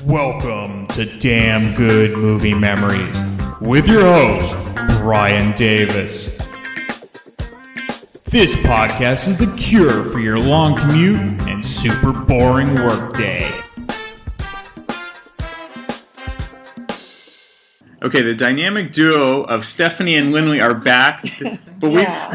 Welcome to Damn Good Movie Memories with your host, Brian Davis. This podcast is the cure for your long commute and super boring workday. Okay, the dynamic duo of Stephanie and Lynlea are back, but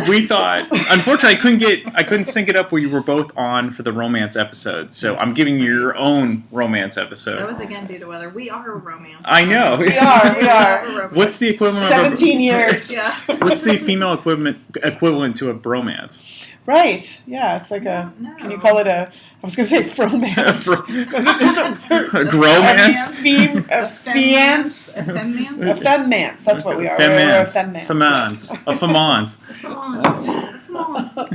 we thought, unfortunately, I couldn't sync it up where you were both on for the romance episode. So I'm giving you your own romance episode. That was again due to weather. We are a romance. I know. We are. What's the equivalent 17 years. Yeah. What's the female equivalent to a bromance? Right. Yeah, it's like a, can you call it a, I was going to say fromance. A gromance? A fiance. A femmance. A femmance. That's what we are. Femmance. We're a femmance. Femmance. A femmance.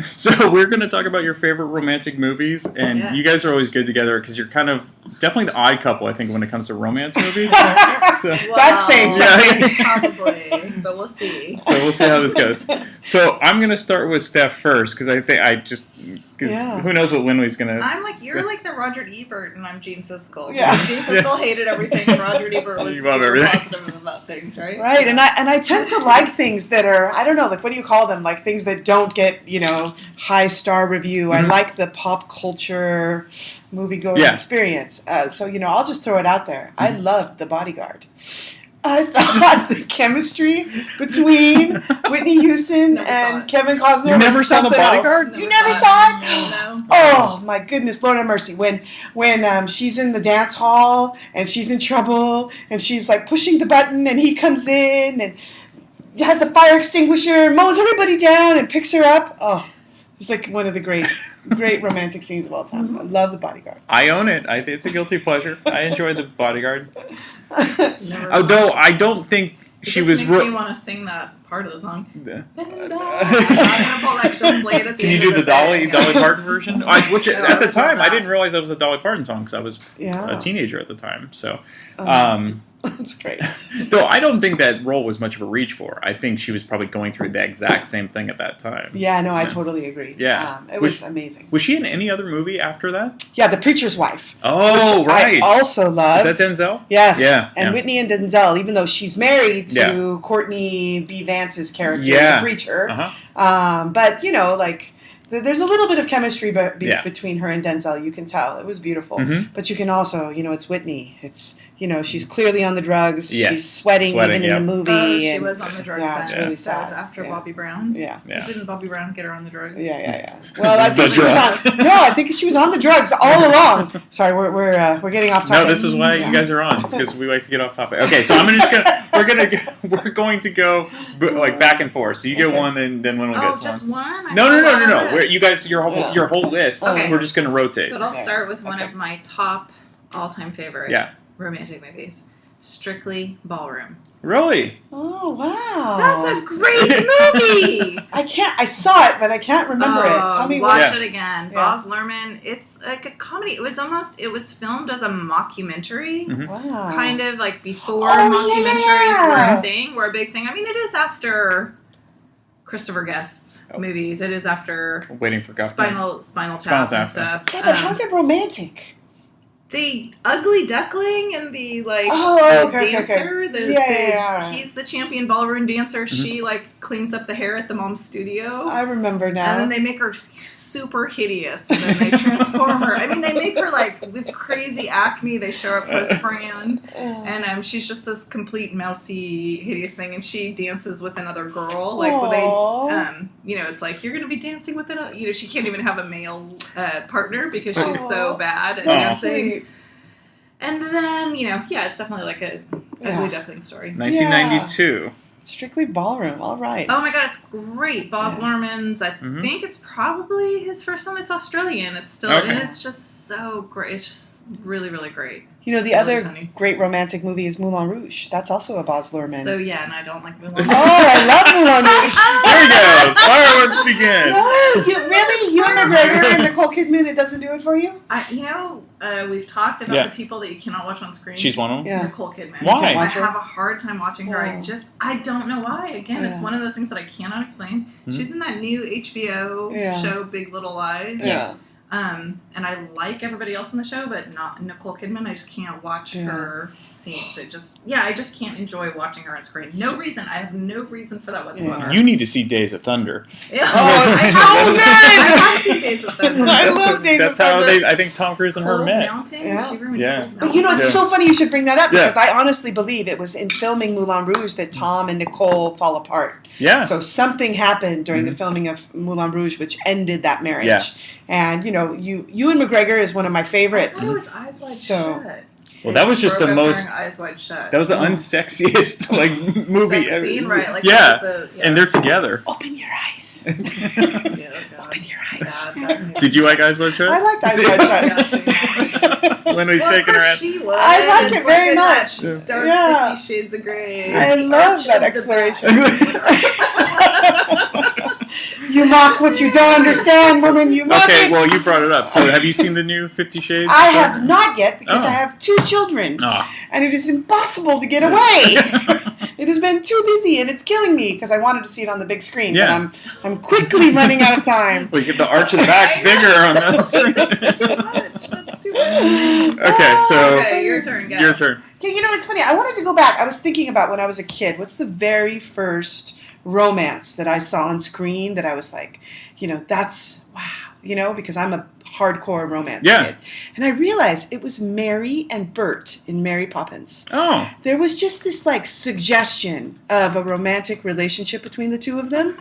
So we're going to talk about your favorite romantic movies, and you guys are always good together because you're kind of definitely the odd couple, I think, when it comes to romance movies. That's saying something. Probably, but we'll see. So we'll see how this goes. So I'm going to start with Steph first because who knows what Lynlea's going to. You're like the Roger Ebert, and I'm Gene Siskel. Yeah. Gene Siskel hated everything, and Roger Ebert was super positive about things, right? Right, and I tend to like things that are, I don't know, like what do you call them? Like things that don't get, high star review. Mm-hmm. I like the pop culture movie-going experience. So, I'll just throw it out there. Mm-hmm. I loved The Bodyguard. I thought the chemistry between Whitney Houston and Kevin Costner You never saw The Bodyguard? You never saw it? No. Oh, my goodness, Lord have mercy. When she's in the dance hall and she's in trouble and she's like pushing the button and he comes in and has the fire extinguisher, mows everybody down and picks her up. Oh, it's like one of the great romantic scenes of all time. Mm-hmm. I love The Bodyguard. I own it. It's a guilty pleasure. I enjoy The Bodyguard. Although I don't think she was... It makes me want to sing that part of the song. Can you do the Dolly Parton version? Which at the time, I didn't realize that was a Dolly Parton song because I was a teenager at the time. So... That's great. Though I don't think that role was much of a reach for her. I think she was probably going through the exact same thing at that time. Yeah, no, I totally agree. Yeah. It was amazing. Was she in any other movie after that? Yeah, The Preacher's Wife. Oh, right. I also loved. Is that Denzel? Yes. Yeah. And Whitney and Denzel, even though she's married to Courtney B. Vance's character, the preacher. Uh-huh. But, there's a little bit of chemistry between her and Denzel. You can tell. It was beautiful. Mm-hmm. But you can also, it's Whitney. It's, she's clearly on the drugs. Yes. She's sweating even in the movie. Oh, she was on the drugs then. It's really sad. That was after Bobby Brown. Yeah. Didn't Bobby Brown get her on the drugs? Yeah. Well, I think I think she was on the drugs all along. Sorry, we're getting off topic. No, this is why you guys are on. It's because we like to get off topic. Okay, so we're going to go like back and forth. So you get one, then when we'll get one. just one? No. You guys, your whole list. Okay. We're just going to rotate. But I'll start with one of my top all-time favorite romantic movies, Strictly Ballroom. Really? Oh, wow. That's a great movie! I saw it, but I can't remember it. Tell me watch it again. Yeah. Baz Luhrmann. It's like a comedy. It was filmed as a mockumentary. Mm-hmm. Wow. Kind of like before mockumentaries were a big thing. I mean, it is after Christopher Guest's movies. It is after Waiting for Spinal Tap and stuff. Yeah, but how's it romantic? The ugly duckling and the dancer. He's the champion ballroom dancer. Mm-hmm. She cleans up the hair at the mom's studio. I remember now. And then they make her super hideous, and then they transform her. I mean, they make her with crazy acne. They show her post-Fran, and she's just this complete mousy, hideous thing. And she dances with another girl. It's like you're going to be dancing with another. She can't even have a male partner because she's so bad at dancing. Sweet. And then, it's definitely like a ugly duckling story. 1992. Strictly Ballroom. All right. Oh my God, it's great. Baz Luhrmann's. I think it's probably his first film. It's Australian. It's still, and it's just so great. It's just really, really great. The other great romantic movie is Moulin Rouge. That's also a Baz Luhrmann. So yeah, and I don't like Moulin Rouge. I love Moulin Rouge. There you go. Fireworks begin. No, really? You and McGregor and Nicole Kidman, it doesn't do it for you? We've talked about the people that you cannot watch on screen. She's one of them? Yeah. Nicole Kidman. Why? I have a hard time watching her. I don't know why. Again, it's one of those things that I cannot explain. Mm-hmm. She's in that new HBO show, Big Little Lies. Yeah. And I like everybody else in the show, but not Nicole Kidman. I just can't watch her scenes. I just can't enjoy watching her on screen. No reason. I have no reason for that whatsoever. You need to see Days of Thunder. Yeah. Oh, it's so good! I have seen Days of Thunder. I love Days of Thunder. That's how I think Tom Cruise and her met. Mountain? Yeah. She ruined Yeah. Cold But Mountain. you know, it's so funny you should bring that up because I honestly believe it was in filming Moulin Rouge that Tom and Nicole fall apart. Yeah. So something happened during the filming of Moulin Rouge which ended that marriage. Yeah. And, you know, Ewan McGregor is one of my favorites. I thought it was Eyes Wide Shut. Well, that was just the most. Eyes Wide Shut. That was the unsexiest movie. Sex scene, right? Like and they're together. Open your eyes. Open your eyes. Did you like Eyes Wide Shut? I liked Eyes Wide Shut. When he's taking her out. I like it very much. Dark 50 Shades of Grey. I love that exploration. You mock what you don't understand, woman. You mock it. Well, you brought it up. So, have you seen the new 50 Shades? I have not yet because I have 2 children, and it is impossible to get away. It has been too busy, and it's killing me because I wanted to see it on the big screen. Yeah. But I'm quickly running out of time. Well, you get the arch of the back's bigger on that screen. That's too much. Okay, so your turn, guys. Your turn. Yeah, you know, it's funny. I wanted to go back. I was thinking about when I was a kid. What's the very first romance that I saw on screen that I was like, you know, that's wow, you know, because I'm a hardcore romance kid. And I realized it was Mary and Bert in Mary Poppins. Oh. There was just this like suggestion of a romantic relationship between the two of them.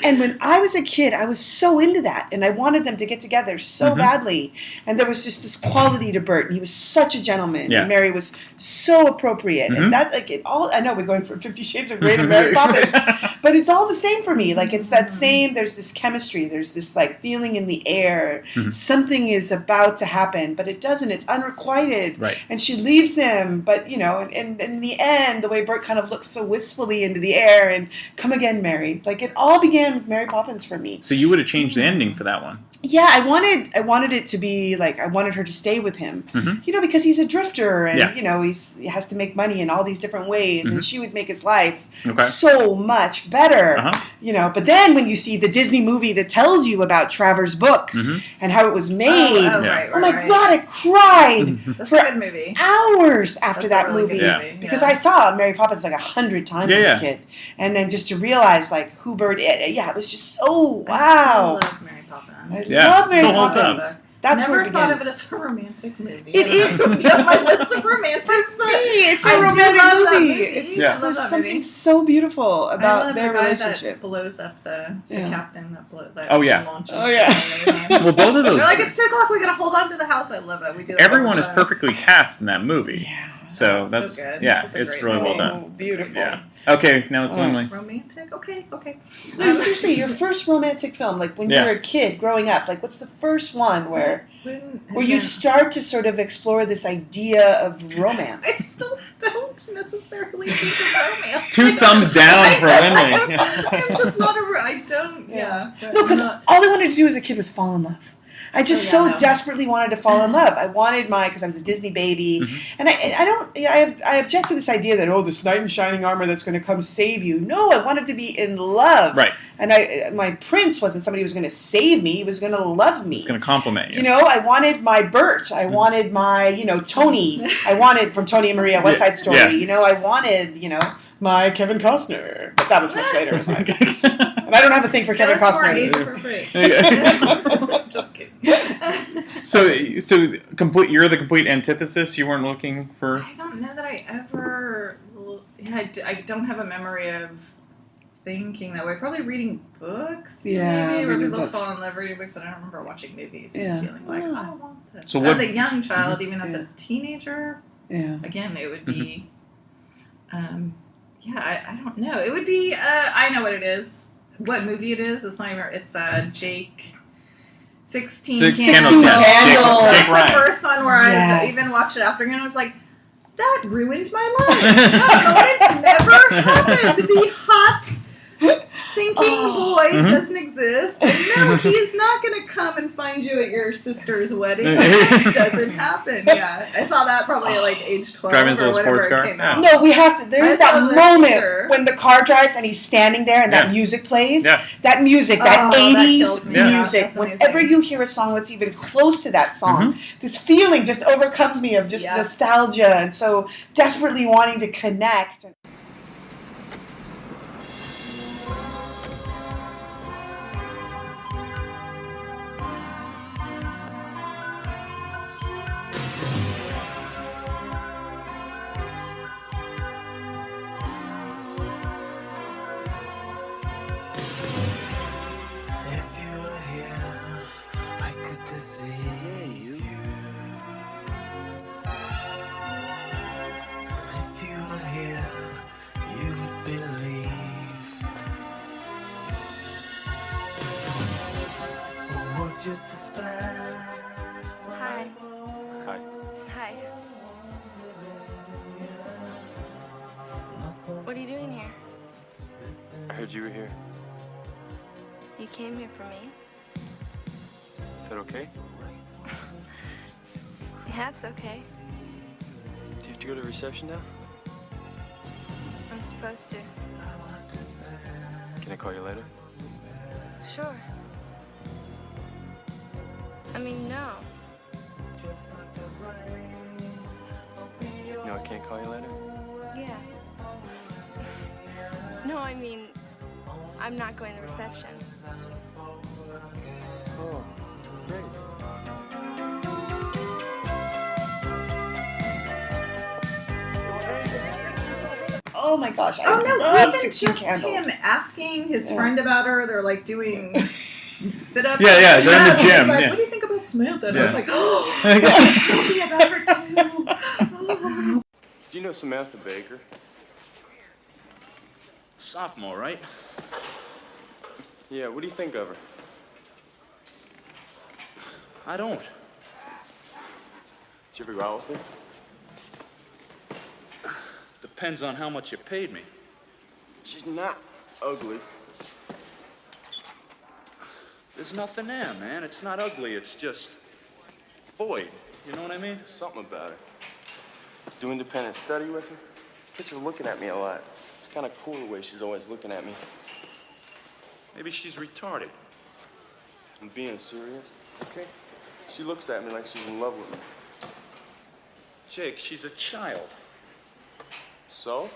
And when I was a kid, I was so into that. And I wanted them to get together so badly. And there was just this quality to Bert. And he was such a gentleman. Yeah. And Mary was so appropriate. And that, like, it all, I know we're going from 50 Shades of Grey to Mary Poppins. But it's all the same for me. Like, it's that same, there's this chemistry. There's this, like, feeling in the air. Something is about to happen, but it doesn't. It's unrequited. Right. And she leaves him, but, you know, and in the end, the way Bert kind of looks so wistfully into the air and come again, Mary. Like, it all began with Mary Poppins for me. So you would have changed the ending for that one. Yeah, I wanted it to be like, I wanted her to stay with him, you know, because he's a drifter and, you know, he has to make money in all these different ways and she would make his life so much better, you know. But then when you see the Disney movie that tells you about Travers' book and how it was made, oh my God, I cried for a good movie. Hours after that really movie. Good movie. Because I saw Mary Poppins like 100 times as a kid. And then just to realize like who Bert is, it was just so wow. I love Mary Poppins. I love Mary Poppins. That's Never where it begins. thought of it as a romantic movie. It is. On my list of romantics. It's a romantic movie. It's there's something so beautiful about their the guy relationship. That blows up the captain that launches. Well, both of those. They're like, it's 2:00. We gotta hold on to the house. I love it. We do. Everyone is perfectly cast in that movie. Yeah. So that's so good. it's really well done. Beautiful. Yeah. Okay, now it's Lynlea. Romantic? Okay. No, seriously, your first romantic film, like when you were a kid growing up, like what's the first one where you start to sort of explore this idea of romance? I still don't necessarily think of romance. 2 thumbs down for Lynlea. I'm just not I don't, No, because all I wanted to do as a kid was fall in love. I just desperately wanted to fall in love. I wanted because I was a Disney baby, and I object to this idea that this knight in shining armor that's going to come save you. No, I wanted to be in love, right? And my prince wasn't somebody who was going to save me; he was going to love me. He's going to compliment you. You know, I wanted my Bert. I wanted my Tony. I wanted from Tony and Maria West Side Story. Yeah. You know, I wanted my Kevin Costner, but that was much later. And I don't have a thing for Kevin Costner. Just kidding. So you're the complete antithesis. You weren't looking for. I don't know that I ever. Yeah, I don't have a memory of thinking that way. Probably reading books. Maybe where people fall in love reading books, but I don't remember watching movies and feeling like I want this. So as a young child, even as a teenager, again, it would be. I don't know. It would be. I know what it is. What movie it is? It's not even. It's Jake. 16 Candles. That's the first one where I even watched it after and I was like, that ruined my life. That moment never happened. The hot thinking boy doesn't exist. And no, he is not going to come and find you at your sister's wedding. It doesn't happen. Yeah, I saw that probably at like age 12 Driving his or little whatever sports car. it came out. No, we have to. There's that moment when the car drives and he's standing there and that Yeah. music plays. Yeah. That music, that Oh, that 80s kills me. Yeah. music. That's amazing. Whenever you hear a song that's even close to that song, this feeling just overcomes me of just nostalgia and so desperately wanting to connect. Hi. Hi. Hi. What are you doing here? I heard you were here. You came here for me? Is that okay? Yeah, it's okay. Do you have to go to the reception now? I'm supposed to. Can I call you later? Sure. I mean, no. No, I can't call you later? Yeah. No, I mean, I'm not going to the reception. Oh, great. Oh my gosh, I Oh no, love even 16 just Candles. him asking his friend about her, they're like doing sit-ups. Yeah, they're in the He's gym. like, Yeah. what do you think about Samantha? And I Yeah. was like, oh, tell me about her too. Oh. Do you know Samantha Baker? Sophomore, right? Yeah, what do you think of her? I don't. Did you ever go out with her? Depends on how much you paid me. She's not ugly. There's nothing there, man. It's not ugly. It's just void. You know what I mean? There's something about her. Do independent study with her? Kids are looking at me a lot. It's kind of cool the way she's always looking at me. Maybe she's retarded. I'm being serious, okay? She looks at me like she's in love with me. Jake, she's a child. So?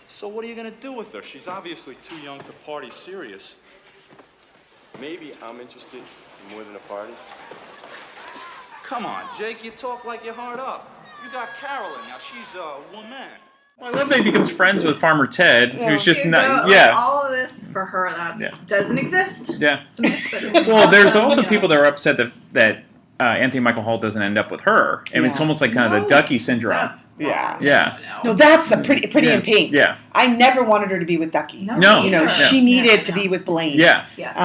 So what are you gonna do with her? She's obviously too young to party serious. Maybe I'm interested in more than a party. Come on, Jake, you talk like you're hard up. You got Carolyn, now she's a woman. Well, I love that he becomes friends with Farmer Ted, who's just You not. go, Yeah. all of this for her doesn't exist. Yeah. It's a myth, but it's Well, not there's done, also yeah. people that are upset that Anthony Michael Hall doesn't end up with her, and it's Yeah. almost like kind of the Ducky syndrome. That's Yeah. wrong. Yeah. No, that's a pretty Yeah. in Pink. Yeah. I never wanted her to be with Ducky. No. You know, neither. she Yeah. needed to No. be with Blaine. Yeah. Yes.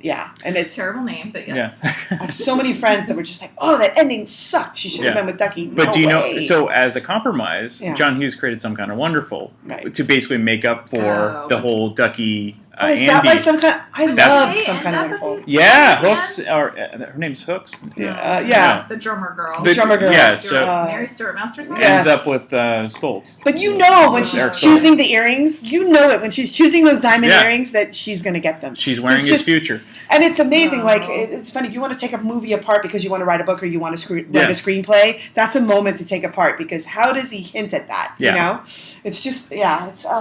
Yeah, and It's it's. a terrible name, but yes. Yeah. I have so many friends that were just like, "Oh, that ending sucked. She should have Yeah. been with Ducky." But No do you know? way. So as a compromise, Yeah. John Hughes created Some Kind of Wonderful Right. to basically make up for Oh. the whole Ducky is Andy. that by some kind? I That's- love They Some end Kind of up with Wonderful. each Yeah, other at the Hooks. end? Or her name's Hooks. Yeah, yeah. The drummer girl. The drummer girl. Yeah. Stuart, So Mary Stuart Masterson? Yeah. ends Yes. up with Stoltz. But you know when she's Eric choosing the earrings, you know it when she's choosing those diamond Yeah. earrings that she's going to get them. She's wearing It's his just- future. And it's amazing. Oh. Like it's funny. If you want to take a movie apart because you want to write a book or you want to write Yeah. a screenplay, that's a moment to take apart because how does he hint at that? Yeah. You know, it's just It's I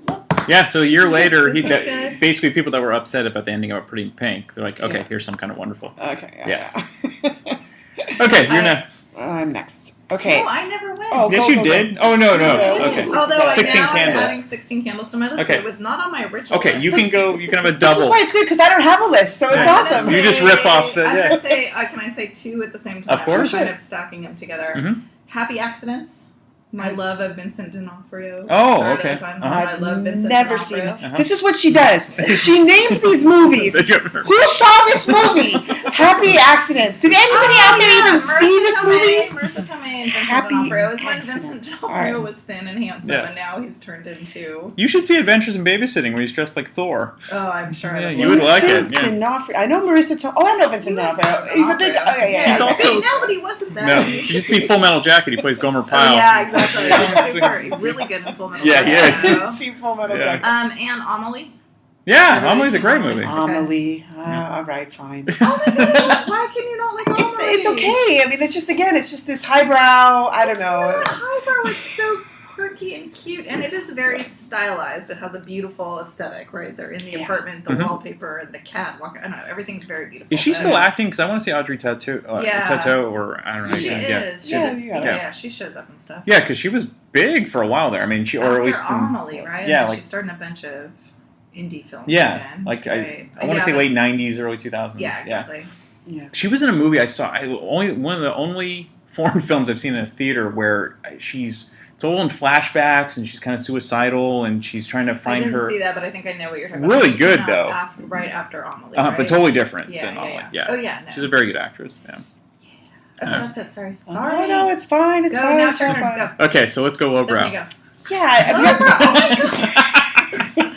love. Yeah. So a year later, This is good. basically people that were upset about the ending of Pretty in Pink, they're like, okay, Yeah. here's Some Kind of Wonderful. Okay. Yes. Yeah. Okay, you're next. I'm next. Okay. No, I never went. Oh, Yes, go, you go, did. go. Oh no. Yeah, Okay. yeah. Although 16 now candles. I'm adding 16 candles to my list, Okay. but it was not on my original Okay, list. you can go. You can have a This is double. why it's good because I don't have a list, so it's Yeah. awesome. You just riff off the- I'm yeah. gonna say. Can I say two at the same time? Of course. I'm kind of stacking them together. Mhm. Happy Accidents, My love of Vincent D'Onofrio. Oh, Started okay. at the time. I've I love Vincent never D'Onofrio. seen it. This is what she does. She names these movies. Who saw this movie? Happy Accidents. Did anybody out there even see this movie? Marissa Tomei and Vincent Happy D'Onofrio. It was when Accidents. Vincent D'Onofrio All right. was thin and handsome, Yes. and now he's turned into... You should see Adventures in Babysitting where he's dressed like Thor. Oh, I'm sure. Yeah, I you would like it. Vincent Yeah. D'Onofrio. I know Marissa Tomei. Oh, I know Vincent D'Onofrio. He's a big... Oh, yeah. He's also- No, but he wasn't that. No, you should see Full Metal Jacket. He plays Gomer Oh, Pyle. yeah, exactly. He's super, really good in Full Metal Yeah, he Jacket, is. I so. didn't see Full Metal Yeah. Jacket. And Amelie. Yeah, Amelie's a great movie. Amelie. All right, fine. Oh my god, why can you not like Amelie? It's okay. I mean, it's just, again, it's just this highbrow, I don't know. It's not highbrow, it's so quirky and cute, and it is very stylized. It has a beautiful aesthetic, right? They're in the apartment, the wallpaper, and the cat walking. I don't know, everything's very beautiful. Is she still acting? Because I want to see Audrey Tautou, Yeah. Tautou, or I don't know. She is. Yeah, She you is. got it. Yeah, she shows up and stuff. Yeah, because she was big for a while there. I mean, she, or After at least in, Amelie, right? Yeah, And like she's starting a bunch of indie films. yeah, again, like right? I want to say late '90s, early 2000s. Yeah, exactly. Yeah. She was in a movie I saw. One of the only foreign films I've seen in a theater where it's all in flashbacks and she's kind of suicidal and she's trying to I find didn't her. see that, but I think I know what you're talking Really about. good, No, though. right after Amelie, right? But totally different Yeah, than yeah, Amelie. yeah. Oh, yeah, no. She's a very good actress. Yeah. Oh, that's it. Sorry. Oh, Sorry. no, it's fine. It's Go, fine. now It's your all turn. fine. Go. Okay, so let's go lowbrow. Stephanie, go. Yeah. have you- Lowbrow. Oh my god.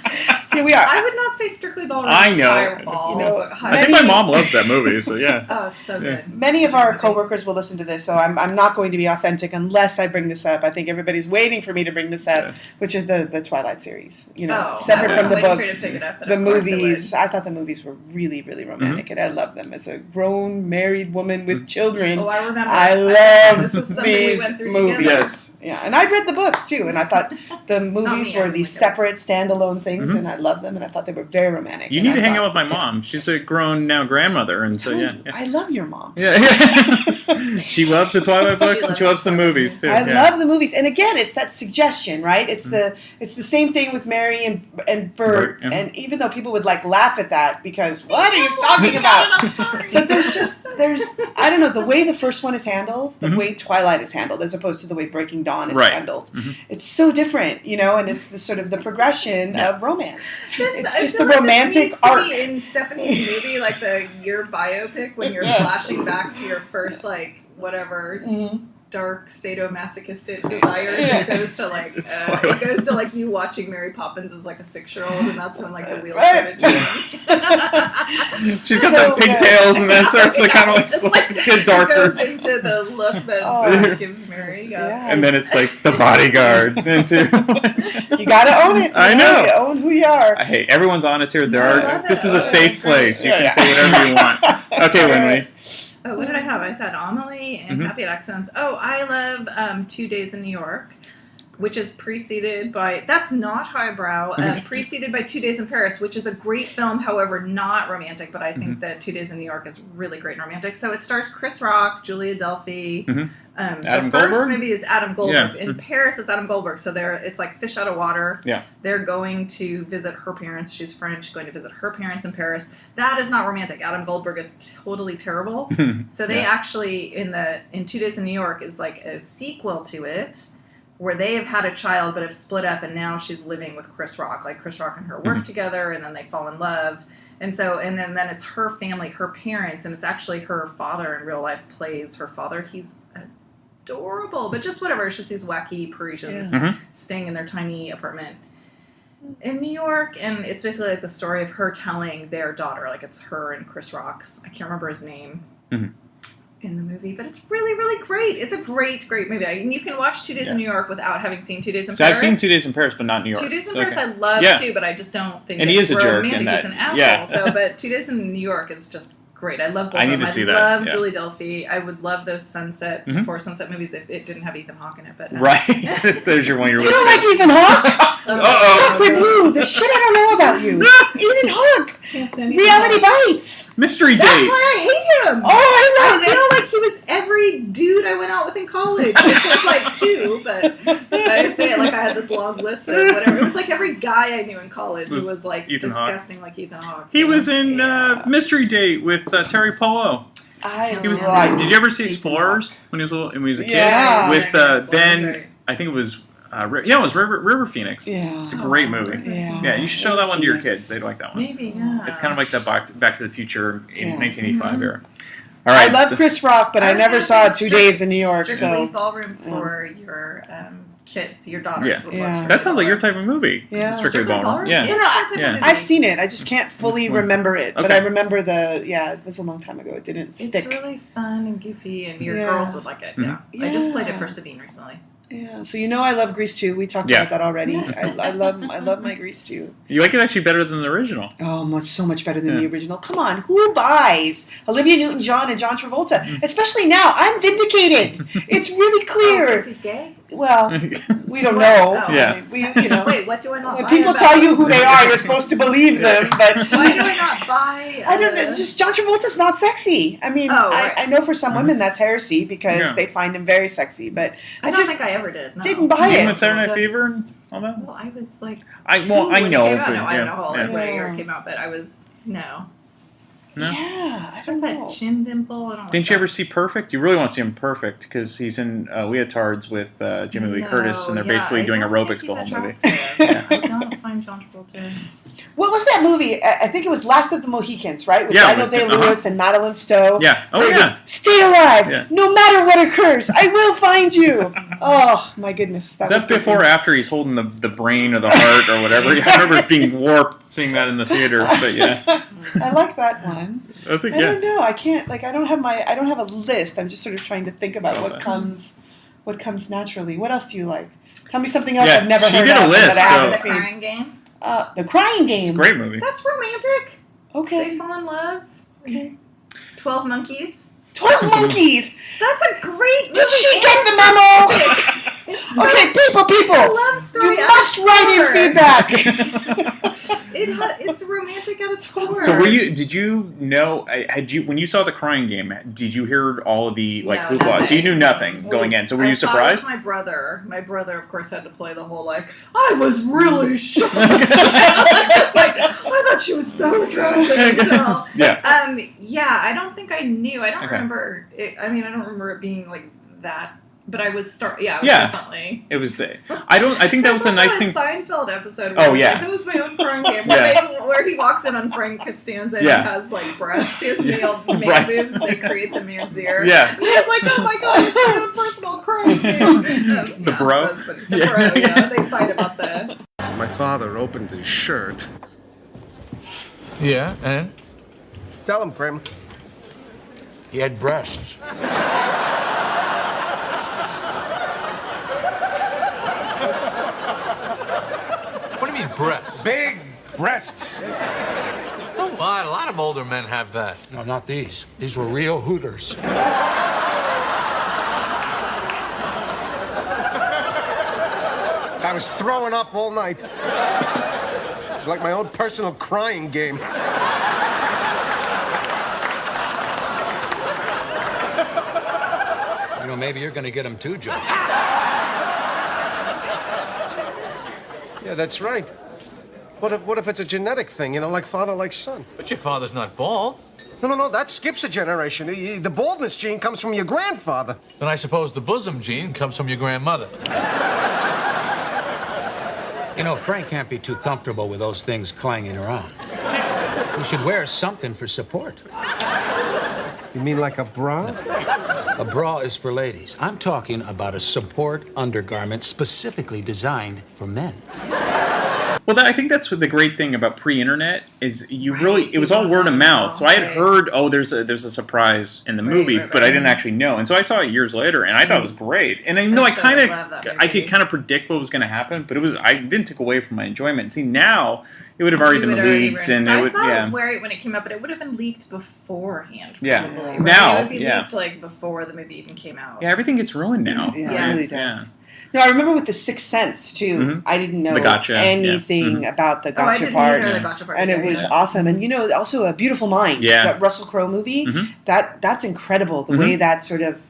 Here we are. I would not say Strictly Ballroom. I know. Fireball, You know, but I think my mom loves that movie, so yeah. Oh, it's so good. Many of our coworkers will listen to this, so I'm not going to be authentic unless I bring this up. I think everybody's waiting for me to bring this up, which is the Twilight series. You know, Oh, separate I from the was waiting for you books, to pick it up, but the of course it movies. would. I thought the movies were really, really romantic, and I love them. As a grown married woman with children, Oh, I remember. I This love was something we these went through movies. together. Yes. Yeah, and I read the books too, and I thought the movies me, were I these like them. separate, standalone things, and I love them, and I thought they were very romantic. You and need I to hang thought, out with my mom. She's a grown now grandmother, and so yeah. I love your mom. Yeah. She loves the Twilight books and she loves the movies too. I yeah. love the movies, and again, it's that suggestion, right? It's the same thing with Mary and Bert, yeah. and even though people would like laugh at that because what are you talking about? I'm sorry. But there's I don't know, the way the first one is handled, the way Twilight is handled, as opposed to the way Breaking Dawn is Right. handled. It's so different, and it's the sort of the progression of romance. It's I just feel the like romantic this needs to arc. be in Stephanie's movie, like your biopic, when you're flashing back to your first, like, whatever dark sadomasochistic desires. Yeah. It goes to like you watching Mary Poppins as like a 6-year-old, and that's when like the wheels Right. started turning. She's got So the pigtails and then starts to kind of It's get darker. It goes into the look that Bert gives Mary. Yeah. And then it's like the bodyguard. Into You gotta own it. I know. You own who you are. Hey, everyone's honest here. I love This it. is a safe place. You can say whatever you want. Okay, Lynlea. Oh, what did I have? I said Amelie and Happy Accents. Oh, I love 2 Days in New York, which is preceded by, that's not highbrow, preceded by 2 Days in Paris, which is a great film, however, not romantic, but I think that 2 Days in New York is really great and romantic. So it stars Chris Rock, Julia Delpy. Adam the first Goldberg? movie is Adam Goldberg. Yeah. In Paris, it's Adam Goldberg. So it's like fish out of water. Yeah. They're going to visit her parents. She's French, going to visit her parents in Paris. That is not romantic. Adam Goldberg is totally terrible. So they actually, in 2 Days in New York, is like a sequel to it, where they have had a child but have split up, and now she's living with Chris Rock. Like, Chris Rock and her work together, and then they fall in love. And so, and then it's her family, her parents, and it's actually her father in real life plays her father. He's adorable, but just whatever. It's just these wacky Parisians staying in their tiny apartment in New York, and it's basically like the story of her telling their daughter, like it's her and Chris Rock's, I can't remember his name in the movie, but it's really, really great. It's a great, great movie. And you can watch 2 Days in New York without having seen 2 Days in Paris. I've seen 2 Days in Paris, but not New York. 2 Days in So, Paris okay. I love too, but I just don't think And it's he is a jerk romantic. in that. He's an asshole. Yeah. So, but 2 Days in New York is just great. I love both I of need them. to see I that, love yeah. Julie Delpy. I would love those before sunset movies if it didn't have Ethan Hawke in it. But Right. There's your one you're You don't like Ethan Hawke? Sacre bleu! The shit I don't know about you. Ethan Hawke! Can't stand Ethan Reality Hawke. Bites! Mystery That's Date. why I hate him. Oh, I love I it! feel like he was every dude I went out with in college. It was like 2, but I say it like I had this long list of whatever. It was like every guy I knew in college who was like Ethan Hawke. disgusting like Ethan Hawke. He so. was in Mystery Date with Terry Polo. I He was, like did you ever see Ethan Explorers when he was a kid? Yeah. With Explorers, then right. I think it was. It was River Phoenix. Yeah. It's a great movie. Yeah. You should show that one to your Phoenix. kids. They'd like that one. Maybe, yeah. It's kind of like the Back to the Future in Yeah. 1985 era. All right. I love Chris Rock, but I was never gonna saw say 2 days in New York. Strictly So ballroom for your kids, your daughters. Yeah. Would Yeah. love Strictly That sounds like your Ballroom. type of movie. Yeah. Strictly Ballroom. Yeah. No, It's my type of yeah. movie. I've seen it. I just can't fully remember it. But Okay. I remember it was a long time ago. It didn't It's stick. really fun and goofy, and your Yeah. girls would like it. Mhm. Yeah. I just played it Yeah. for Sabine recently. Yeah. So I love Grease 2. We talked Yeah. about that already. I love my Grease 2. You like it actually better than the original. Oh, so much better than Yeah. the original. Come on, who buys Olivia Newton-John and John Travolta? Especially now, I'm vindicated. It's really Oh, clear. because he's gay? Well, we don't What? know. Oh. Yeah. I mean, we, Wait, what do I not when buy people about tell you who they are, you're supposed to believe them. But Why do I not buy? I don't know. Just John Travolta's not sexy. I mean, Oh, right. I know for some women that's heresy because Yeah. they find him very sexy. But I I don't just think I ever did. No. didn't buy Even it. with Saturday Night Fever and all that? Well, I was like, I two know, when it came out. but No, I don't know how old yeah. what year Yeah. it came out, but I was no. No? Yeah, I Start don't that know. chin dimple. I don't. like Didn't you that. ever see Perfect? You really want to see him Perfect because he's in Leotards with Jimmy Lee No, Curtis, and they're yeah, basically I doing don't aerobics think the he's whole movie. attractive. I don't find John Travolta. What was that movie? I think it was Last of the Mohicans, right? With Yeah, Daniel with- Day-Lewis and Madeline Stowe. Yeah. Oh, Where he yeah. goes, stay alive, Yeah. no matter what occurs. I will find you. Oh my goodness, Is was that good before or too. after he's holding the brain or the heart or whatever? I remember it being warped seeing that in the theater, but yeah. I like that one. That's a I don't know. I can't I don't have a list. I'm just sort of trying to think about what comes naturally. What else do you like? Tell me something else Yeah, I've never she heard did a of list, that I haven't The seen. Crying Game. The Crying Game. Great movie. That's romantic. They Okay. fall in love. Okay. 12 Monkeys. 12 Monkeys. That's a great movie. Did she and get the it's memo? romantic. It's so- Okay, It's a people. love story. You at must its write in core. feedback. It's romantic at its core. So did you know, when you saw The Crying Game, did you hear all of the, No, hoopla? So nothing. you knew nothing going in. So were I you saw it surprised? with my brother. My brother, of course, had to play the whole I was really shocked. I was like, I thought she was so attractive until. Yeah. Yeah, I don't think I knew. I don't Okay. remember it. I mean, I don't remember it being like that. But I was Yeah. definitely. It was I think that was the nice thing. Seinfeld episode. Oh, Where yeah. It was my own Crying Game. Yeah. Where he walks in on Frank Costanza and Yeah. he has breasts. He has male man Right. boobs. They create the man's ear. Yeah. And he's like, oh my god, it's my own personal Crying Game. The bro? The bro, yeah. They fight about the. My father opened his shirt. Yeah, and? Tell him, Kramer. He had breasts. What do you mean breasts? Big breasts. So what? A lot of older men have that. No, not these. These were real hooters. I was throwing up all night. It's like my own personal crying game. You know, maybe you're gonna get him too, Joe. Yeah, that's right. What if it's a genetic thing, like father, like son? But your father's not bald. No, that skips a generation. The baldness gene comes from your grandfather. Then I suppose the bosom gene comes from your grandmother. You know, Frank can't be too comfortable with those things clanging around. He should wear something for support. You mean like a bra? A bra is for ladies. I'm talking about a support undergarment specifically designed for men. Well, I think that's what the great thing about pre-internet is. It was all word of mouth. So I had heard, there's a surprise in the movie, but I didn't actually know. And so I saw it years later, and I thought it was great. And I know I could kind of predict what was going to happen, but I didn't take away from my enjoyment. See, now it would have already been leaked, and I saw it when it came out, but it would have been leaked beforehand. Yeah. Probably, right? Now, it would be leaked before the movie even came out. Yeah, everything gets ruined now. Yeah, it really does. No, I remember with The Sixth Sense, too. Mm-hmm. I didn't know the gotcha, anything about the gotcha I didn't part. either, the gotcha part. And it was awesome. And, also A Beautiful Mind, that Russell Crowe movie, that's incredible, the way that sort of,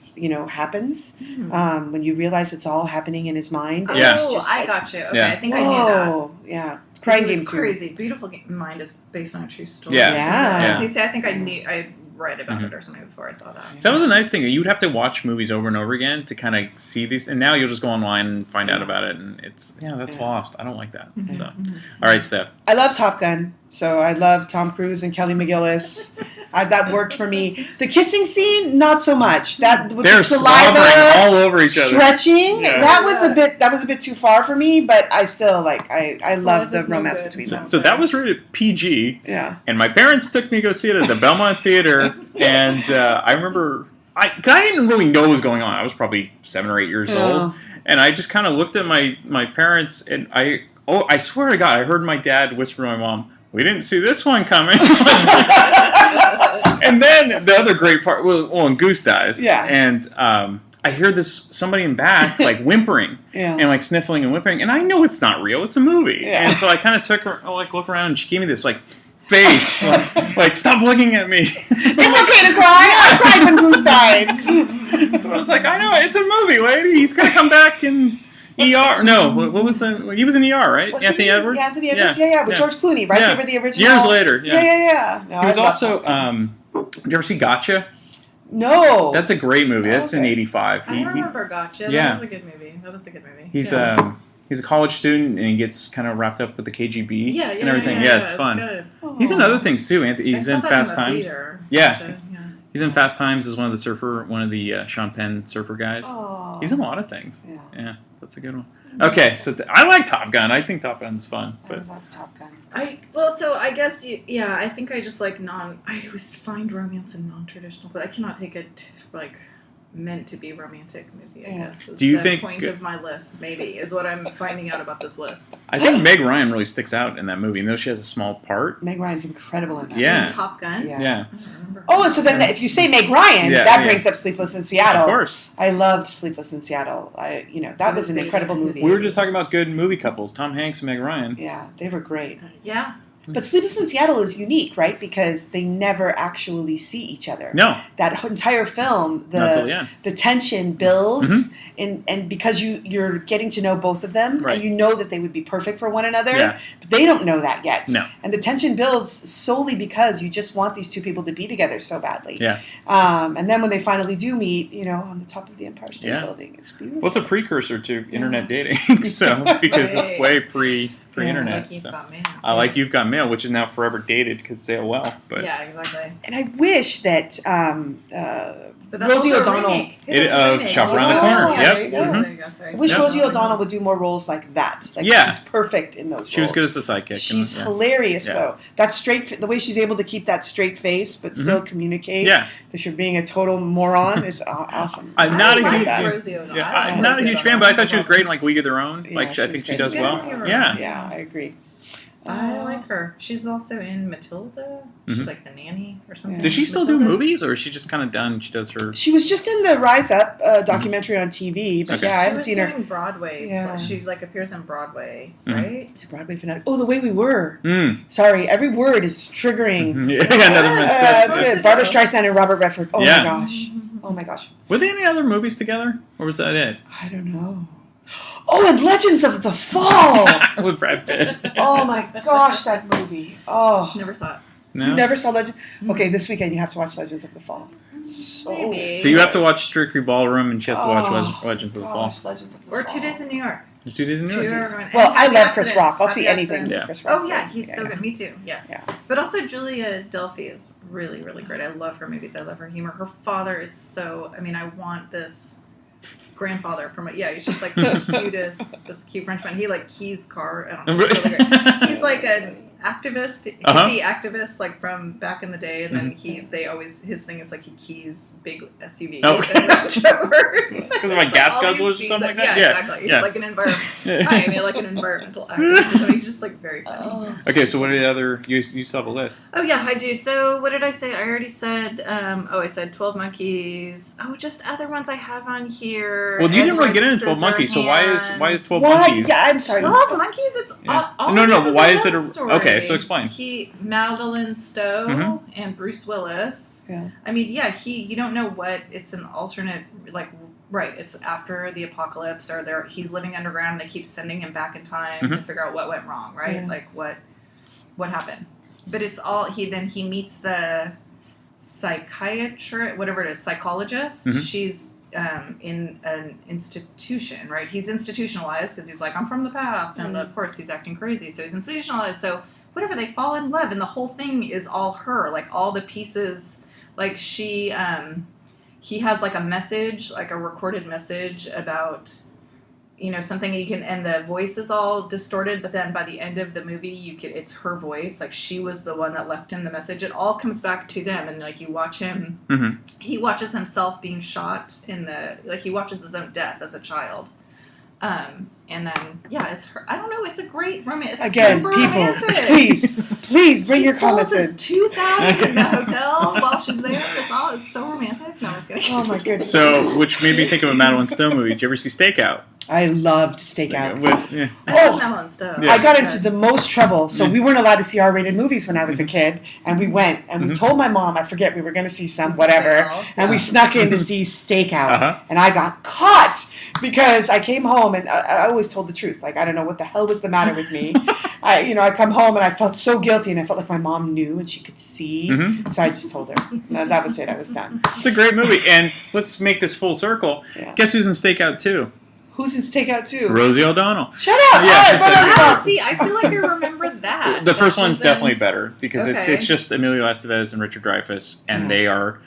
happens, when you realize it's all happening in his mind. Yeah. Oh, just I got you. Okay, Yeah. I think I knew that. Oh, yeah. Crying Game too. Crazy. Beautiful Mind is based on a true story. Yeah. I think I knew. I read about it or something before I saw that. So that was a nice thing. You would have to watch movies over and over again to kind of see these. And now you'll just go online and find out about it. And that's lost. I don't like that. So, all right, Steph. I love Top Gun. So I love Tom Cruise and Kelly McGillis. That worked for me. The kissing scene, not so much. That with They're the saliva all over each other. Stretching. Yeah. That was a bit too far for me, but I still I love the romance between them. So that was rated PG. Yeah. And my parents took me to go see it at the Belmont Theater, and I remember I didn't really know what was going on. I was probably 7 or 8 years old, and I just kind of looked at my parents, and I swear to God, I heard my dad whisper to my mom, "We didn't see this one coming." And then the other great part, and Goose dies. Yeah. And I hear somebody in back like whimpering and like sniffling and whimpering, and I know it's not real. It's a movie. Yeah. And so I kind of took her, look around, and she gave me this like face, like stop looking at me. It's okay to cry. I cried when Goose died. But I was like, I know it's a movie, lady. He's gonna come back and. ER? No, what was the? He was in ER, right? Anthony Edwards? Yeah, Anthony Edwards, yeah, with George Clooney, right? Yeah. They were the original. Years later, Yeah. No, he was also, did you ever see Gotcha? No. That's a great movie. That's in '85. I remember Gotcha. Yeah. That was a good movie. He's a college student, and he gets kind of wrapped up with the KGB and everything. Yeah, it's fun. Good. He's in other things, too. He's in Fast Times. Yeah. He's in Fast Times as one of the Sean Penn surfer guys. Oh. He's in a lot of things. Yeah, that's a good one. Okay, so I like Top Gun. I think Top Gun's fun. But. I love Top Gun. I guess I think I just like I always find romance in non-traditional, but I cannot take it meant to be romantic movie, I guess. Do you think point of my list, maybe, is what I'm finding out about this list. I think Meg Ryan really sticks out in that movie, even though she has a small part. Meg Ryan's incredible in that. Yeah. In Top Gun? Yeah. Oh, and so then if you say Meg Ryan, that brings up Sleepless in Seattle. Of course. I loved Sleepless in Seattle. That was an incredible movie. We were just talking about good movie couples, Tom Hanks and Meg Ryan. Yeah, they were great. Yeah. But Sleepless in Seattle is unique, right? Because they never actually see each other. No. That entire film, the tension builds, and because you're getting to know both of them, and you know that they would be perfect for one another, but they don't know that yet. No. And the tension builds solely because you just want these two people to be together so badly. Yeah. And then when they finally do meet, on the top of the Empire State Building, it's beautiful. Well, it's a precursor to internet dating, so because it's way pre-internet. I like You've Got Mail, which is now forever dated because it's AOL. But yeah, exactly. And I wish that Rosie O'Donnell Shop Around the Corner. I wish Rosie O'Donnell would do more roles like that. She's perfect in those roles. She was good as the sidekick. She's hilarious though. That the way she's able to keep that straight face but still communicate that you're being a total moron is awesome. I'm not a huge fan, but I thought she was great in League of Their Own. I think she does well. Yeah, I agree. I like her. She's also in Matilda. She's like the nanny or something. Does she still do movies, or is she just kind of done? She does her. She was just in the Rise Up documentary on TV, but I haven't seen her. She was doing Broadway. Yeah. She appears in Broadway, right? She's a Broadway fanatic. Oh, The Way We Were. Sorry, every word is triggering. That's good. Barbara Streisand and Robert Redford. Oh my gosh. Oh my gosh. Were there any other movies together, or was that it? I don't know. Oh, and Legends of the Fall! With Brad Pitt. Oh my gosh, that movie. Oh. Never saw it. No? You never saw Legends? Okay, this weekend you have to watch Legends of the Fall. So you have to watch Strictly Ballroom, and she has to watch Legends of the Fall. Legends of the Fall. Or 2 Days in New York. 2 Days in New York. Well, I love Chris Rock. I'll see anything Chris Rock. Oh yeah, he's so good. Me too. Yeah. But also Julia Delphi is really, really great. I love her movies. I love her humor. Her father is so. I mean, I want this grandfather from it. Yeah, he's just the cutest, this cute Frenchman. He keys car. I don't know. He's really great. He's an activist, hippie activist, from back in the day. And then his thing is he keys big SUVs and Range Rovers. Because of gas guzzlers or something like that? Yeah, exactly. He's an environment. An environmental activist. So he's just very funny. Okay, so what are the other? You still have a list. Oh yeah, I do. So what did I say? I already said. I said 12 Monkeys. Oh, just other ones I have on here. Well, you didn't really get into 12 Monkeys, so why is 12 Monkeys? Yeah, I'm sorry. 12 Monkeys? It's all no, but why is it story. Okay, so explain. Madeline Stowe and Bruce Willis. Yeah. I mean, you don't know what, it's an alternate, right, it's after the apocalypse, or he's living underground and they keep sending him back in time to figure out what went wrong, right? Yeah. What happened. But it's all, he meets the psychiatrist, whatever it is, psychologist. Mm-hmm. She's in an institution, right? He's institutionalized because he's like, I'm from the past, and of course he's acting crazy, so he's institutionalized. So whatever, they fall in love, and the whole thing is all her, like all the pieces, like he has like a message, like a recorded message about, you know, something you can, and the voice is all distorted, but then by the end of the movie, it's her voice, like she was the one that left him the message. It all comes back to them, and like you watch him, he watches himself being shot he watches his own death as a child. And then, it's her. I don't know. It's a great romance. Again, super people, romantic. please bring your comments in. 2,000 in the hotel while she's there. It's so romantic. No, I'm just kidding. Oh my goodness. So, which made me think of a Madeline Stowe movie. Did you ever see Stakeout? I loved Stakeout. I love Madeline Stowe. I got into the most trouble. So we weren't allowed to see R-rated movies when I was a kid, and we went and we told my mom, I forget, we were going to see whatever, and we snuck in to see Stakeout, and I got caught because I came home and I always told the truth. Like, I don't know what the hell was the matter with me. I come home and I felt so guilty, and I felt like my mom knew and she could see, so I just told her. That was it. I was done. It's a great movie, and let's make this full circle. Yeah. Guess who's in Stakeout 2? Who's in Stakeout 2? Rosie O'Donnell. Shut up! Yeah, See, I feel like I remember that. The first one's definitely better because Okay. it's just Emilio Estevez and Richard Dreyfuss, and they are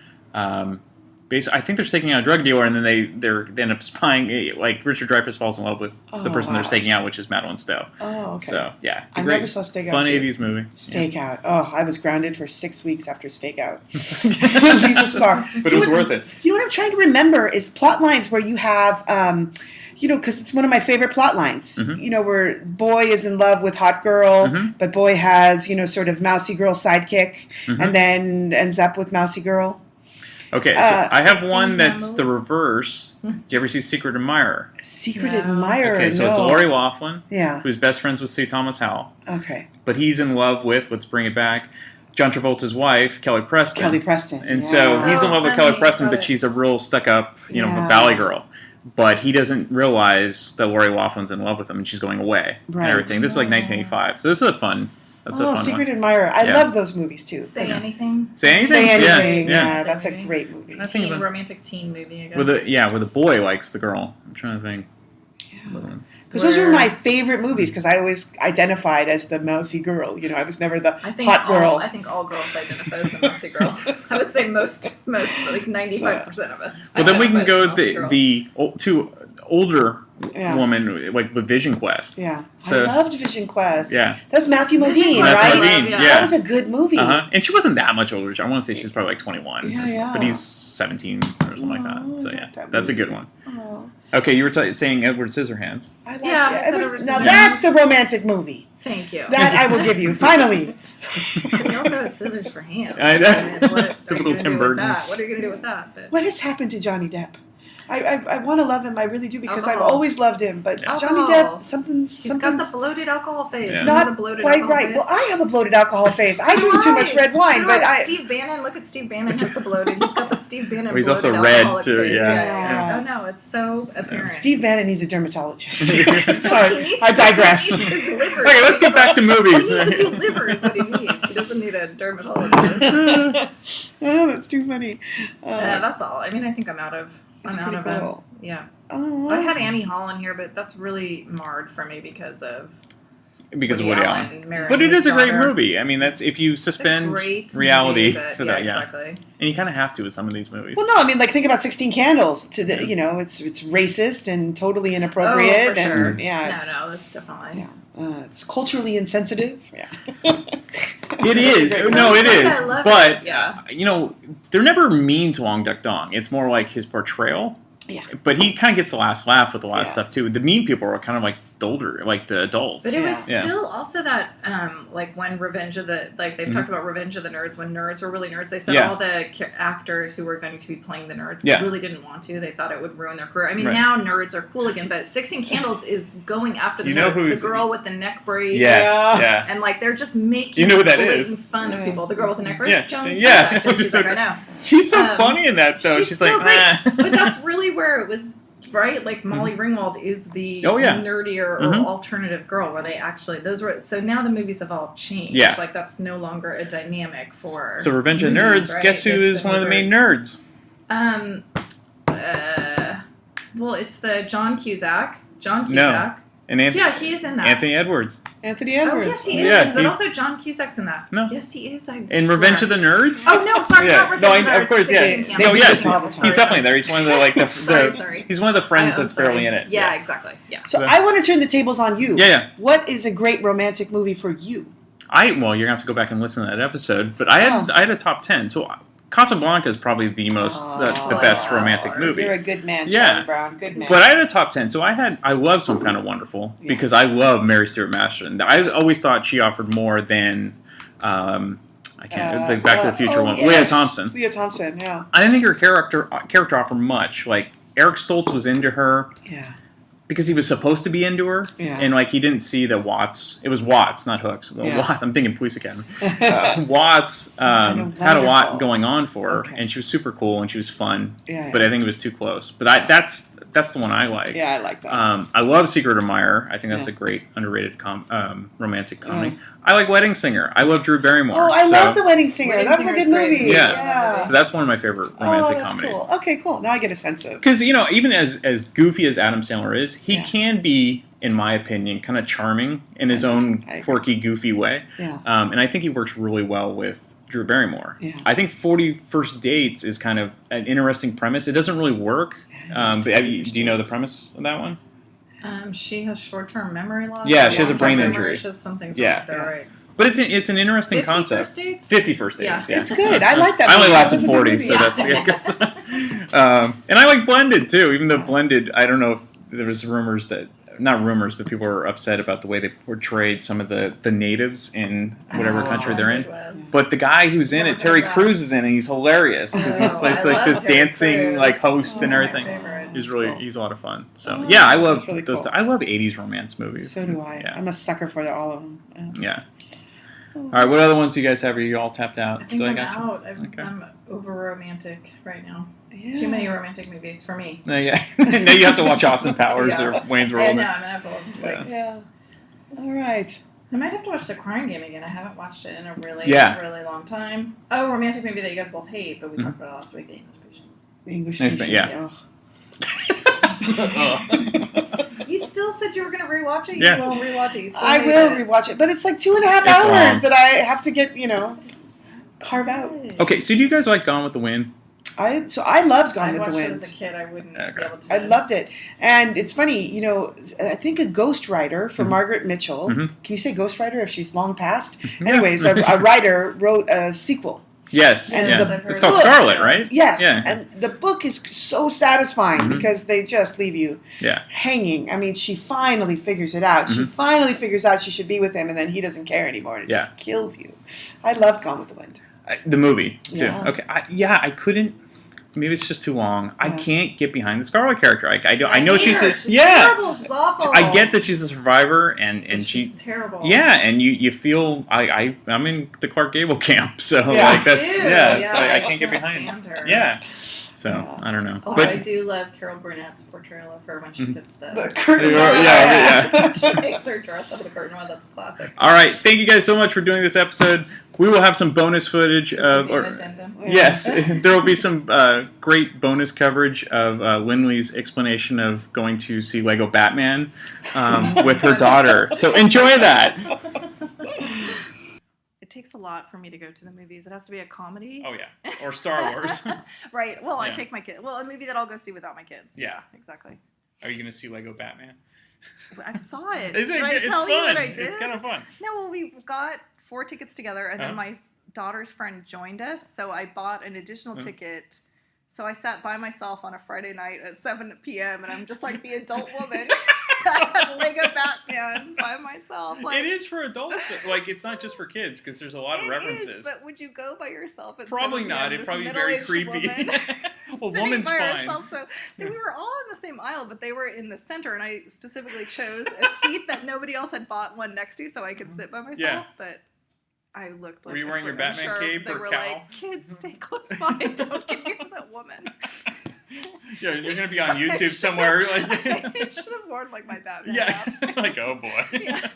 basically, I think they're staking out a drug dealer, and then they end up spying. Like Richard Dreyfuss falls in love with the person they're staking out, which is Madeline Stowe. Oh, okay. So yeah, it's a I great, never saw Stakeout fun 2. 80s movie. Stakeout. Oh, I was grounded for 6 weeks after Stakeout. Leaves a scar. But it was worth it. You know what I'm trying to remember is plot lines where you have, because it's one of my favorite plot lines. Where boy is in love with hot girl, but boy has, sort of mousy girl sidekick, and then ends up with mousy girl. Okay, so I have one that's the reverse. Do you ever see Secret Admirer? Secret Admirer. Okay, so it's Lori Loughlin, yeah, who's best friends with C. Thomas Howell. Okay. But he's in love with, let's bring it back, John Travolta's wife, Kelly Preston. And so he's in love with Kelly Preston, but she's a real stuck-up, valley girl. But he doesn't realize that Lori Loughlin's in love with him, and she's going away and everything. This is like 1985, so this is a fun. That's a fun Secret one. Admirer. I love those movies too. Say Anything. Say Anything. Say Anything. Yeah. Yeah, that's a great movie. Romantic teen movie, I guess. Where the boy likes the girl. I'm trying to think. Because those were my favorite movies, because I always identified as the mousy girl. I was never the hot girl. I think all girls identify as the mousy girl. I would say most like 95% of us. Well, then we can go the two older woman, like with Vision Quest. Yeah. So, I loved Vision Quest. Yeah. That was Matthew Modine, right? Matthew Modine, yeah. That was a good movie. And she wasn't that much older. I want to say she was probably like 21. Yeah. But he's 17 or something like that. So yeah, that's a good one. Oh. Okay, you were saying Edward Scissorhands. I like Edward now Scissorhands. that's a romantic movie. Thank you. That I will give you. Finally. He also has scissors for hands. I know. What Typical Tim Burton. What are you going to do with that? But What has happened to Johnny Depp? I want to love him. I really do, because I've Alcohol. always loved him. But Alcohol. Johnny Depp, something's he's got the bloated alcohol face. Yeah. not the bloated quite alcohol right. face. Well, I have a bloated alcohol face. I drink too much red wine, but Steve Bannon. Look at Steve Bannon has the bloated. He's got the Steve Bannon. Well, he's bloated also red, alcoholic too, face. yeah. Oh no, it's so apparent. Steve Bannon needs a dermatologist. He Sorry, needs I digress. He needs his liver. Okay, let's get back to movies. He needs a new liver is what he needs. He doesn't need a dermatologist. Oh, that's too funny. That's all. I mean, I think I'm out of. It's I'm out pretty of cool. it. Yeah. Oh, I had Annie Hall in here, but that's really marred for me because of Because of Woody Allen. marrying But it his is a great daughter. movie. I mean, that's if you suspend Great reality movie, but for that, yeah. Exactly. And you kind of have to with some of these movies. Well, no, I mean, like, think about 16 Candles. It's racist and totally inappropriate. Oh, for sure. And it's, No, that's definitely. it's culturally insensitive. Yeah. It is. So No, it much, is. I love But, it, yeah. they're never mean to Long Duck Dong. It's more like his portrayal. Yeah. But he kind of gets the last laugh with a lot of Yeah. stuff, too. The mean people are kind of like the older, like the adults. But it was Yeah. still also that, like when Revenge of the, like they've talked about Revenge of the Nerds, when nerds were really nerds, they said all the actors who were going to be playing the nerds really didn't want to. They thought it would ruin their career. I mean, now nerds are cool again, but 16 Candles is going after the nerds. The girl with the neck braids. Yes, yeah. And like they're just making You know who that blatant is. fun of people. The girl with the neck braids. Yeah. She's like, I know. She's so funny in that, though. She's so like, great. But that's really where it was. Right? Like Molly Ringwald is the nerdier or alternative girl where they actually, so now the movies have all changed. Yeah. Like that's no longer a dynamic for So Revenge of the Nerds, right? guess who is one of the main nerds? Well, it's the John Cusack. No. And yeah, he is in that. Anthony Edwards. Anthony Edwards. Oh, yes, he is. Yes, but also John Cusack's in that. No. Yes, he is. In Revenge of the Nerds? Oh, no, sorry, not Revenge of the Nerds. Of course, yeah. No, yes, he's definitely there. He's one of the, sorry. He's one of the friends that's barely in it. Yeah, exactly. Yeah. So I want to turn the tables on you. Yeah. What is a great romantic movie for you? Well, you're going to have to go back and listen to that episode, but I had a top 10. So Casablanca is probably the best romantic movie. You're a good man, Charlie Brown. Good man. But I had a top 10. So I love Some Kind of Wonderful because I love Mary Stuart Masterson. I always thought she offered more than the Back to the Future one. Yes. Leah Thompson. Leah Thompson, yeah. I didn't think her character offered much. Like Eric Stoltz was into her. Yeah. Because he was supposed to be into her, and like he didn't see that Watts. It was Watts, not Hooks. Well, Watts. I'm thinking Police Academy. Watts had a lot going on for her, and she was super cool and she was fun. But I think it was too close. But that's the one I like. Yeah, I like that. I love Secret Admirer. I think that's a great underrated romantic comedy. I like Wedding Singer. I love Drew Barrymore. Oh, I love The Wedding Singer. That was a good movie. Yeah. So that's one of my favorite romantic comedies. Cool. Okay, cool. Now I get a sense of. Because even as goofy as Adam Sandler is, he can be, in my opinion, kind of charming in his own quirky, goofy way. Yeah. And I think he works really well with Drew Barrymore. Yeah. I think 40 First Dates is kind of an interesting premise. It doesn't really work. But do you know the premise of that one? She has short-term memory loss. Yeah, she has a brain injury. She has something wrong with her, right? But it's an interesting concept. 50 First Dates. Yeah. It's good. I like that. I only lasted 40, so that's and I like Blended too. Even though Blended, I don't know if there was rumors that. Not rumors, but people were upset about the way they portrayed some of the natives in whatever country they're in. But the guy who's in it, Terry Crews is in it. He's hilarious because he plays like this dancing like host and everything. He's a lot of fun. So I love really those. cool. I love 80s romance movies. So do I. Yeah. I'm a sucker for all of them. Yeah. All right, what other ones do you guys have? Are you all tapped out? I think I'm out. I'm over romantic right now. Yeah. Too many romantic movies for me. Now you have to watch Austin Powers or Wayne's World. I know, I'm gonna have to All right. I might have to watch The Crime Game again. I haven't watched it in a really long time. Oh, romantic movie that you guys both hate, but we talked about it last week, The English Patient. The English Patient, yeah. You still said you were going to rewatch it? Yeah. You won't rewatch it. I will rewatch it, but it's like 2.5 hours that I have to get, carve out. Okay, so do you guys like Gone with the Wind? I loved Gone with the Wind. I watched it as a kid. I wouldn't be able to. I loved it. And it's funny, I think a ghostwriter for Margaret Mitchell, can you say ghostwriter if she's long past? Anyways, a writer wrote a sequel. Yes, and it's called Scarlet, right? Yes, yeah. And the book is so satisfying because they just leave you hanging. I mean, she finally figures it out. She finally figures out she should be with him, and then he doesn't care anymore, and it just kills you. I loved Gone with the Wind. The movie, too. Yeah. Okay, I couldn't... Maybe it's just too long. I can't get behind the Scarlet character. I know she's terrible. She's awful. I get that she's a survivor, and she's terrible. Yeah, and you feel I'm in the Clark Gable camp, so that's I can't get behind her. Yeah. So I don't know. But I do love Carol Burnett's portrayal of her when she gets the curtain. She makes her dress up the curtain rod. That's classic. All right, thank you guys so much for doing this episode. We will have some bonus footage yes, there will be some great bonus coverage of Lynlea's explanation of going to see Lego Batman with her daughter. So enjoy that. It takes a lot for me to go to the movies. It has to be a comedy. Oh yeah, or Star Wars. Right. Well, I take my kids. Well, a movie that I'll go see without my kids. Yeah, exactly. Are you going to see Lego Batman? I saw it. Is it? Did I tell you what I did? It's kind of fun. No, well, we got 4 tickets together, and then my daughter's friend joined us, so I bought an additional ticket. So I sat by myself on a Friday night at 7 p.m., and I'm just like the adult woman at Lego Batman by myself. It is for adults. It's not just for kids, because there's a lot of references. It is, but would you go by yourself at Probably 7 not. It'd probably be very creepy. Well, woman's by fine. Herself, so we were all in the same aisle, but they were in the center, and I specifically chose a seat that nobody else had bought one next to, so I could sit by myself. Yeah. But I looked like Were you wearing your Batman cape they or were cowl? like, kids, stay close by. Don't get near that woman. Yeah, you're gonna be on YouTube somewhere. Like, I should have worn like my Batman mask. Like, oh boy. Yeah.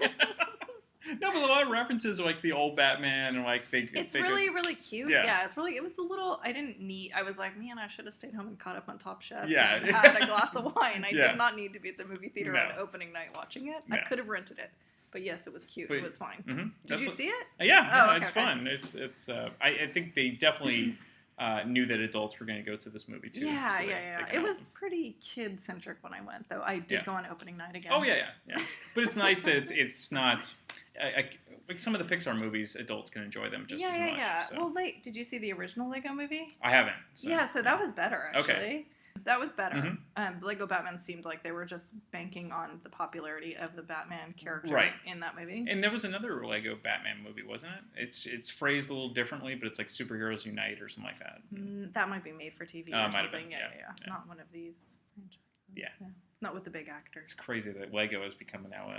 No, but a lot of references like the old Batman and like It's really cute. Yeah. It was the little. I was like, man, I should have stayed home and caught up on Top Chef. Yeah. And had a glass of wine. I Yeah. did not need to be at the movie theater No. on opening night watching it. I could have rented it, but yes, it was cute. But- it was fine. Mm-hmm. Did you see it? Yeah, Oh, it's okay. fun. It's. I think they definitely knew that adults were going to go to this movie too. Yeah, so they It kinda- was pretty kid centric when I went, though. I did go on opening night again. Oh yeah. But it's nice that it's not. Like some of the Pixar movies, adults can enjoy them just as much. Yeah. So. Well, did you see the original Lego movie? I haven't. So. Yeah, so that was better, actually. Okay. That was better. Mm-hmm. Lego Batman seemed like they were just banking on the popularity of the Batman character Right. in that movie. And there was another Lego Batman movie, wasn't it? It's phrased a little differently, but it's like Superheroes Unite or something like that. That might be made for TV or Might have something. been, Yeah. yeah. Not one of these franchises. Yeah. Not with the big actors. It's crazy that Lego has become now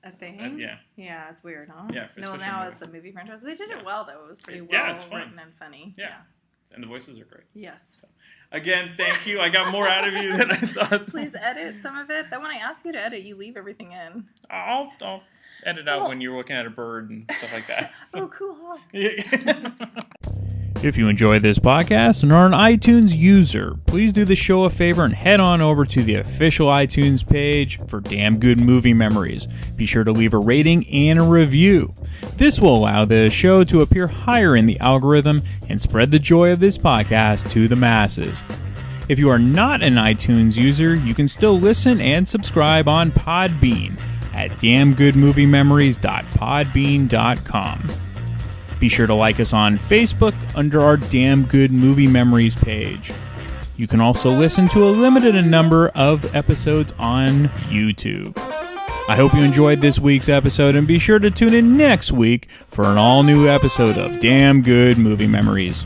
A thing? yeah. Yeah, it's weird, huh? Yeah, No, especially now movie. it's a movie franchise. They did it well, though. It was pretty well Yeah, it's fun. written and funny. Yeah. And the voices are great. Yes. So, again, thank you. I got more out of you than I thought. Please edit some of it. Then when I ask you to edit, you leave everything in. I'll edit out when you're looking at a bird and stuff like that. So. Oh, cool hawk. If you enjoy this podcast and are an iTunes user, please do the show a favor and head on over to the official iTunes page for Damn Good Movie Memories. Be sure to leave a rating and a review. This will allow the show to appear higher in the algorithm and spread the joy of this podcast to the masses. If you are not an iTunes user, you can still listen and subscribe on Podbean at damngoodmoviememories.podbean.com. Be sure to like us on Facebook under our Damn Good Movie Memories page. You can also listen to a limited number of episodes on YouTube. I hope you enjoyed this week's episode and be sure to tune in next week for an all-new episode of Damn Good Movie Memories.